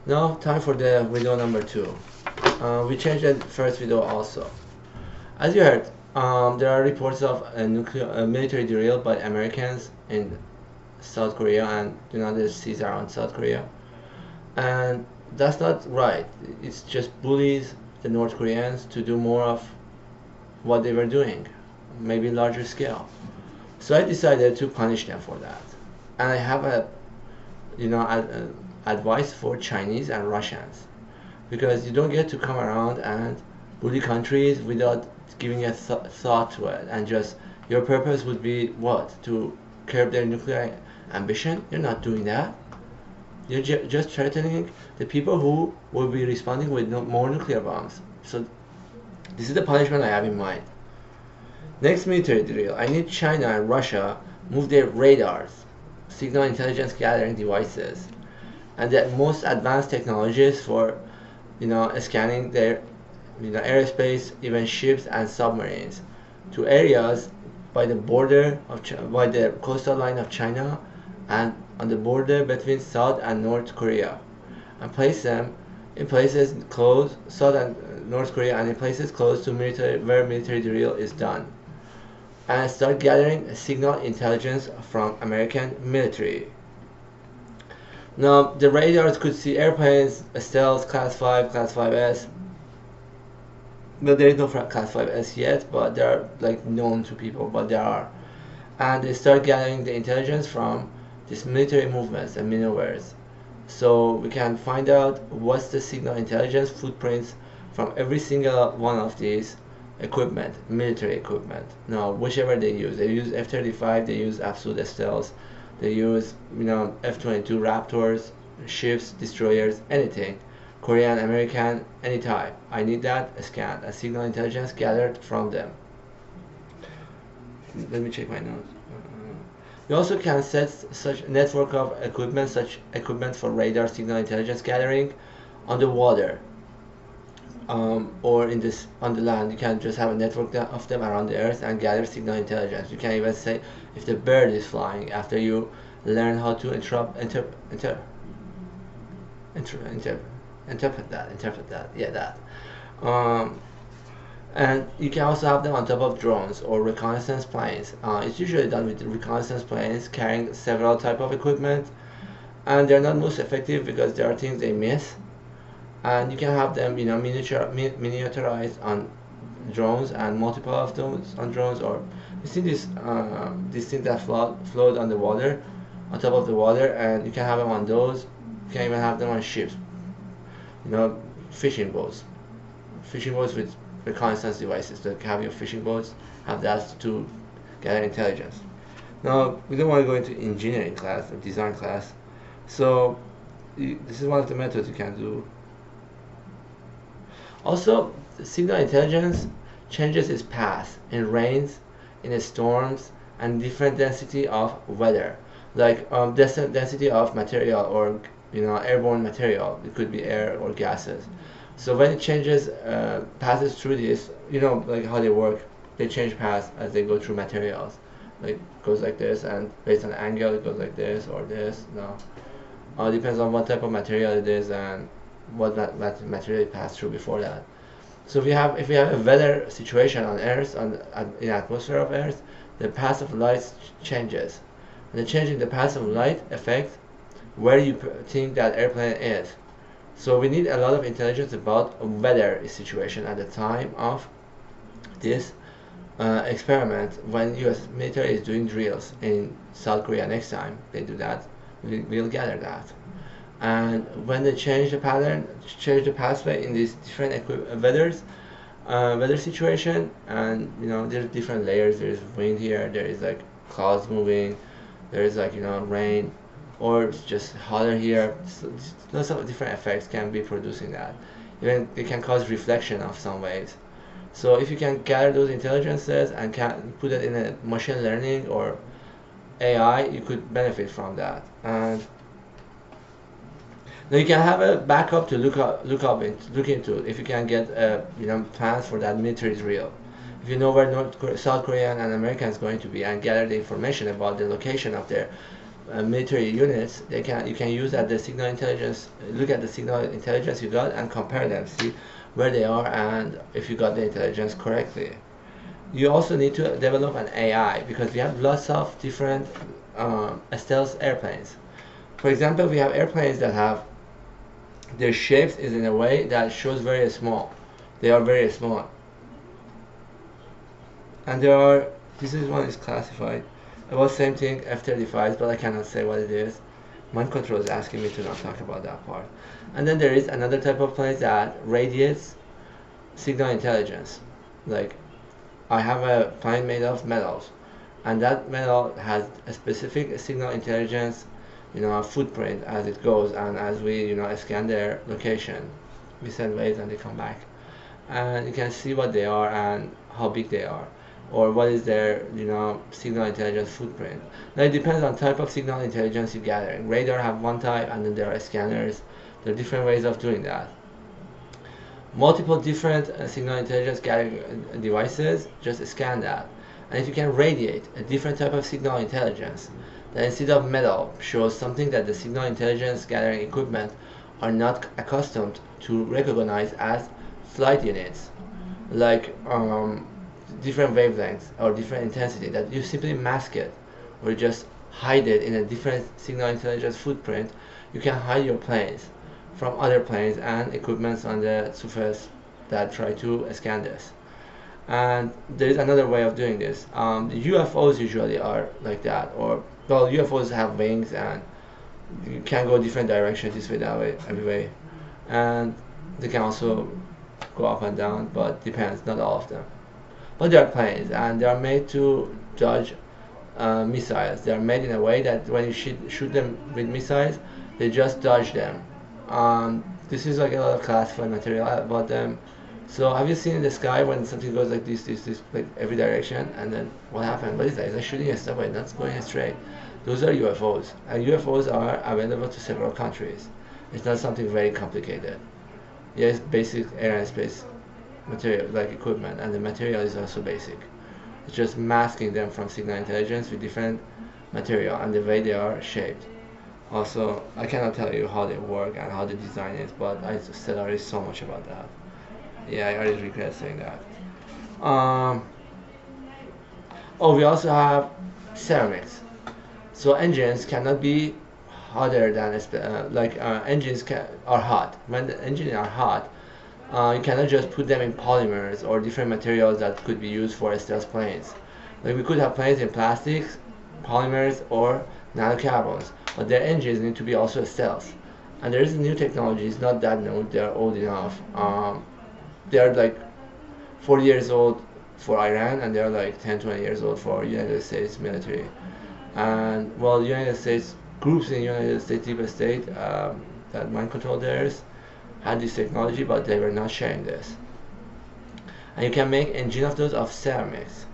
Now, time for the video number 2. We changed the first video also. As you heard, there are reports of a military drill by Americans in South Korea and United States around South Korea. And that's not right. It's just bullies the North Koreans to do more of what they were doing, maybe larger scale. So I decided to punish them for that. And I have a advice for Chinese and Russians, because you don't get to come around and bully countries without giving a thought to it, and just your purpose would be what, to curb their nuclear ambition. You're not doing that. You're just threatening the people who will be responding with more nuclear bombs. So this is the punishment I have in mind. Next military drill, I need China and Russia move their radars, signal intelligence gathering devices, and the most advanced technologies for scanning their airspace, even ships and submarines, to areas by the border of by the coastal line of China and on the border between South and North Korea, and place them in places close South and North Korea, and in places close to where military drill is done, and start gathering signal intelligence from American military. Now, the radars could see airplanes, stealth, class 5, class 5S. But there is no class 5S yet, but they are like known to people, but there are. And they start gathering the intelligence from these military movements and maneuvers. So we can find out what's the signal intelligence footprints from every single one of these equipment, military equipment. Now, whichever they use F-35, they use absolute stealth, they use F-22 Raptors, ships, destroyers, anything, Korean, American, any type. I need that scanned, a signal intelligence gathered from them. Let me check my notes. You also can set such network of equipment, such equipment for radar signal intelligence gathering on the water, or on the land. You can just have a network of them around the earth and gather signal intelligence. You can even say if the bird is flying, after you learn how to interpret that, yeah, that. And you can also have them on top of drones or reconnaissance planes. It's usually done with reconnaissance planes carrying several type of equipment, and they're not most effective because there are things they miss. And you can have them miniaturized on drones, and multiple of those on drones. Or you see this things that float on the water, on top of the water, and you can have them on those. You can even have them on ships, fishing boats with reconnaissance devices. So you can have your fishing boats have that to gather intelligence. Now, we don't want to go into engineering class or design class, so this is one of the methods you can do. Also, the signal intelligence changes its path in rains, in storms, and different density of weather, like density of material, or airborne material. It could be air or gases. So when it changes passes through this, like how they work, they change paths as they go through materials. Like it goes like this, and based on the angle, it goes like this or this. No, depends on what type of material it is and what material it passed through before that. So if we have a weather situation on Earth, in the atmosphere of Earth, the path of light changes, and the change in the path of light affects where you think that airplane is. So we need a lot of intelligence about weather situation at the time of this experiment, when US military is doing drills in South Korea. Next time they do that, we'll gather that. And when they change the pattern, change the pathway in these different weather situation, and there's different layers. There's wind here, there is like clouds moving, there is like rain, or it's just hotter here. So lots of different effects can be producing that. Even it can cause reflection of some waves. So if you can gather those intelligences and can put it in a machine learning or AI, you could benefit from that. And now you can have a backup to look into if you can get plans for that military drill. If you know where South Korean and American is going to be, and gather the information about the location of their military units, you can use at the signal intelligence, look at the signal intelligence you got and compare them, see where they are and if you got the intelligence correctly. You also need to develop an AI because we have lots of different stealth airplanes. For example, we have airplanes that have their shapes is in a way that shows very small. They are very small. And there are, this is one is classified. About same thing, F-35s, but I cannot say what it is. Mind control is asking me to not talk about that part. And then there is another type of plane that radiates signal intelligence. Like, I have a plane made of metals, and that metal has a specific signal intelligence, footprint as it goes, and as we, scan their location, we send waves and they come back, and you can see what they are and how big they are, or what is their, signal intelligence footprint. Now it depends on type of signal intelligence you're gathering. Radar have one type, and then there are scanners. There are different ways of doing that. Multiple different signal intelligence gathering devices, just scan that. And if you can radiate a different type of signal intelligence, that instead of metal shows something that the signal intelligence gathering equipment are not accustomed to recognize as flight units, like different wavelengths or different intensity, that you simply mask it or just hide it in a different signal intelligence footprint, you can hide your planes from other planes and equipments on the surface that try to scan this. And there is another way of doing this. The UFOs usually are like that, or well, UFOs have wings and you can go different directions, this way, that way, every way, and they can also go up and down, but depends, not all of them. But they are planes and they are made to dodge missiles. They are made in a way that when you shoot them with missiles, they just dodge them. This is like a lot of classified material about them. So have you seen in the sky when something goes like this, like every direction, and then what happened? What is that? It's like shooting a subway, not going straight. Those are UFOs, and UFOs are available to several countries. It's not something very complicated. Yes, basic air and space material, like equipment, and the material is also basic. It's just masking them from signal intelligence with different material and the way they are shaped. Also, I cannot tell you how they work and how the design is, but I said already so much about that. Yeah, I already regret saying that. Oh, we also have ceramics. So engines cannot be hotter than engines are hot. When the engines are hot, you cannot just put them in polymers or different materials that could be used for stealth planes. Like we could have planes in plastics, polymers, or nanocarbons, but their engines need to be also stealth. And there is a new technology. It's not that new. They are old enough. They are like 40 years old for Iran, and they are like 10, 20 years old for United States military. And well, United States groups in United States deep state that mind control theirs had this technology, but they were not sharing this. And you can make engine of those of ceramics.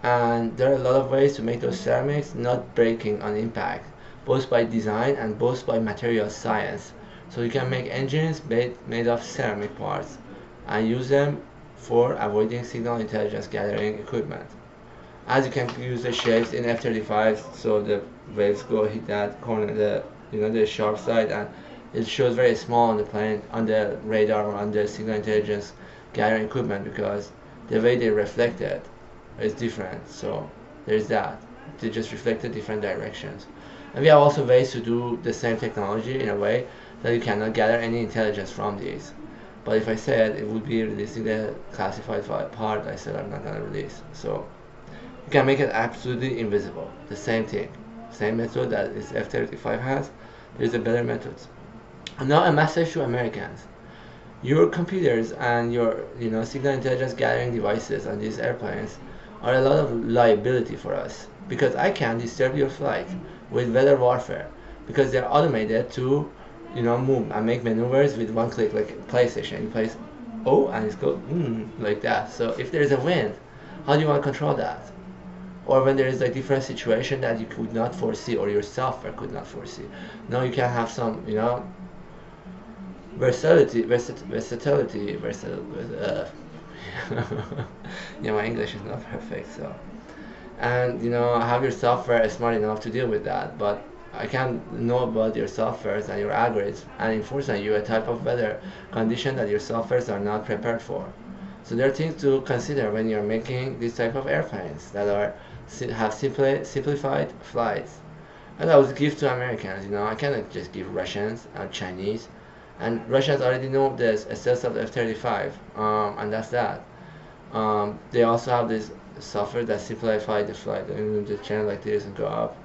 And there are a lot of ways to make those ceramics not breaking on impact, both by design and both by material science. So you can make engines made of ceramic parts and use them for avoiding signal intelligence gathering equipment. As you can use the shapes in F-35, so the waves go hit that corner, the sharp side, and it shows very small on the plane, on the radar, or on the signal intelligence gathering equipment, because the way they reflect it is different. So there's that. They just reflected different directions. And we have also ways to do the same technology in a way that you cannot gather any intelligence from these. But if I said it would be releasing the classified part, I said I'm not going to release. So you can make it absolutely invisible. The same thing. Same method that is F-35 has. There's a better method. And now a message to Americans. Your computers and your signal intelligence gathering devices on these airplanes are a lot of liability for us, because I can disturb your flight with weather warfare, because they're automated to move and make maneuvers with one click, like PlayStation. You place O and it's go like that. So if there's a wind, how do you want to control that? Or when there is a different situation that you could not foresee or your software could not foresee. Now you can have some versatility. Yeah, my English is not perfect, so. And have your software smart enough to deal with that. But I can know about your softwares and your algorithms and enforce on you a type of weather condition that your softwares are not prepared for. So there are things to consider when you're making this type of airplanes that are have simplified flights. And I would give to Americans, I cannot just give Russians and Chinese. And Russians already know this SS of F-35, and that's that. They also have this software that simplify the flight. You just change like this and go up.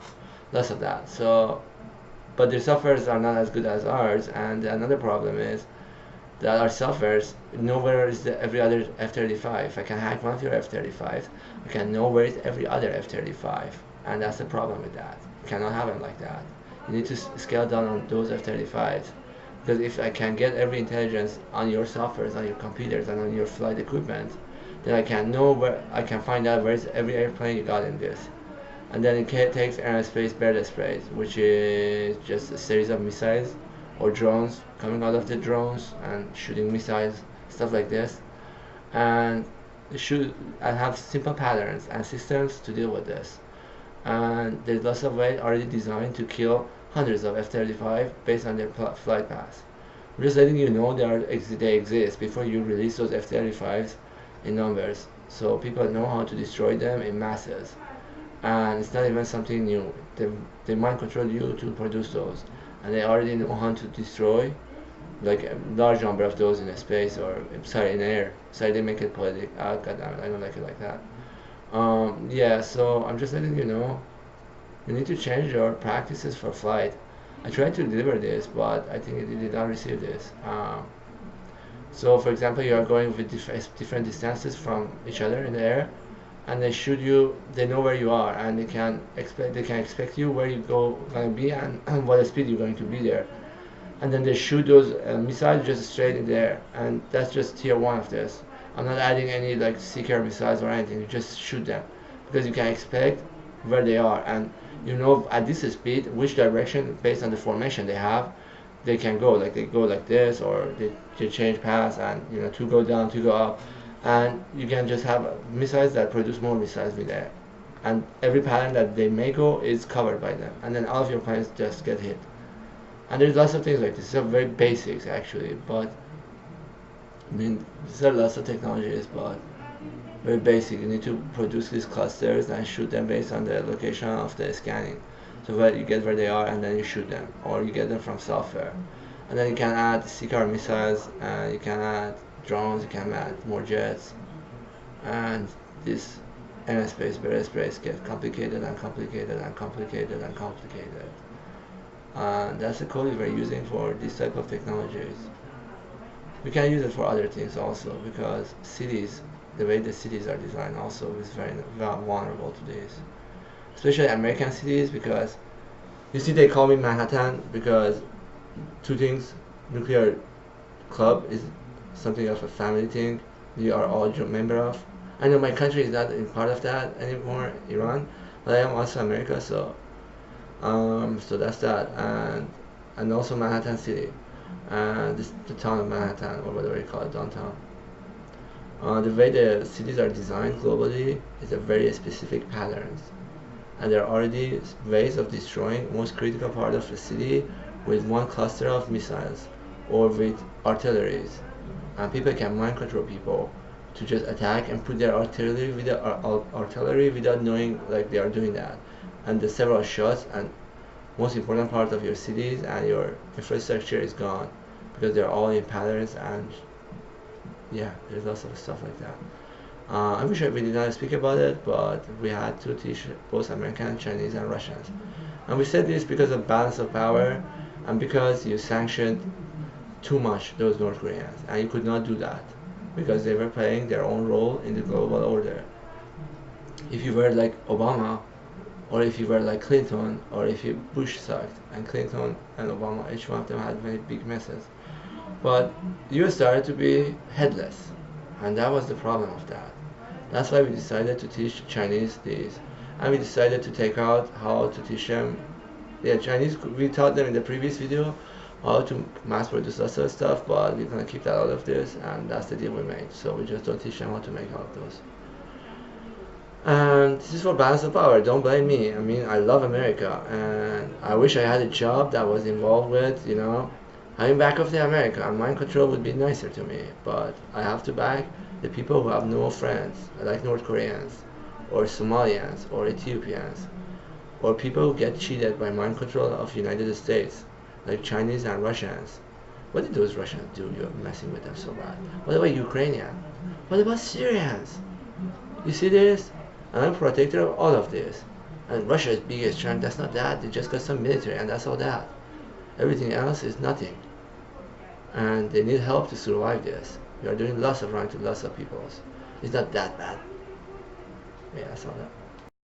Lots of that. So, but their softwares are not as good as ours. And another problem is that our softwares know where is every other F-35. If I can hack one of your F-35s, I can know where is every other F-35, and that's the problem with that. You cannot have them like that. You need to scale down on those F-35s, because if I can get every intelligence on your softwares, on your computers, and on your flight equipment, then I can know where I can find out where is every airplane you got in this. And then it takes aerospace bird sprays, which is just a series of missiles or drones coming out of the drones and shooting missiles, stuff like this, and shoot and have simple patterns and systems to deal with this. And there's lots of ways already designed to kill hundreds of F-35 based on their flight paths. I'm just letting you know they exist before you release those F-35s in numbers, so people know how to destroy them in masses. And it's not even something new. They mind control you to produce those, and they already know how to destroy like a large number of those in a space, or sorry, in air. Sorry, they make it poetic. Ah, God damn it, I don't like it like that. Yeah, so I'm just letting you know, you need to change your practices for flight. I tried to deliver this, but I think it did not receive this. So for example, you are going with different distances from each other in the air, and they shoot you. They know where you are, and they can expect you where you gonna be, and what speed you're going to be there. And then they shoot those missiles just straight in the air, and that's just tier one of this. I'm not adding any like Seeker missiles or anything. You just shoot them, because you can expect where they are, and you know at this speed which direction based on the formation they have they can go. Like they go like this, or they change paths, and to go down, to go up, and you can just have missiles that produce more missiles with air, and every pattern that they may go is covered by them, and then all of your planes just get hit. And there's lots of things like this. These are very basics actually, but I mean these are lots of technologies, but very basic. You need to produce these clusters and shoot them based on the location of the scanning. So where you get where they are, and then you shoot them, or you get them from software. And then you can add CCAR missiles, and you can add drones, you can add more jets, and this aerospace, aerospace get complicated and complicated and complicated and complicated. And that's the code we're using for this type of technologies. We can use it for other things also, because cities, the way the cities are designed also is very vulnerable to this. Especially American cities, because you see they call me Manhattan because two things. Nuclear club is something of a family thing we are all member of. I know my country is not in part of that anymore, Iran, but I am also America, so so that's that. And also Manhattan City, and the town of Manhattan, or whatever you call it, downtown. The way the cities are designed globally is a very specific patterns, and there are already ways of destroying most critical part of the city with one cluster of missiles or with artilleries. And people can mind control people to just attack and put their artillery without knowing like they are doing that. And the several shots, and most important part of your cities and your infrastructure is gone, because they're all in patterns. And yeah, there's lots of stuff like that. I wish we did not speak about it, but we had to teach both American, Chinese, and Russians. And we said this because of balance of power, and because you sanctioned too much those North Koreans, and you could not do that because they were playing their own role in the global order. If you were like Obama, or if you were like Clinton, or if you Bush sucked, and Clinton and Obama, each one of them had very big messes. But US started to be headless, and that was the problem of that. That's why we decided to teach Chinese these, and we decided to take out how to teach them. Yeah, Chinese, we taught them in the previous video how to mass produce lots of stuff, but we're gonna keep that out of this, and that's the deal we made. So we just don't teach them how to make all of those. And this is for balance of power. Don't blame me. I mean, I love America, and I wish I had a job that was involved with, having back of the America. And mind control would be nicer to me. But I have to back the people who have no friends, like North Koreans, or Somalians, or Ethiopians, or people who get cheated by mind control of United States, like Chinese and Russians. What did those Russians do? You're messing with them so bad. What about Ukrainian? What about Syrians? You see this? And I'm protector of all of this. And Russia's biggest strength, that's not that. They just got some military and that's all that. Everything else is nothing. And they need help to survive this. We are doing lots of wrong to lots of peoples. It's not that bad. Yeah, I saw that.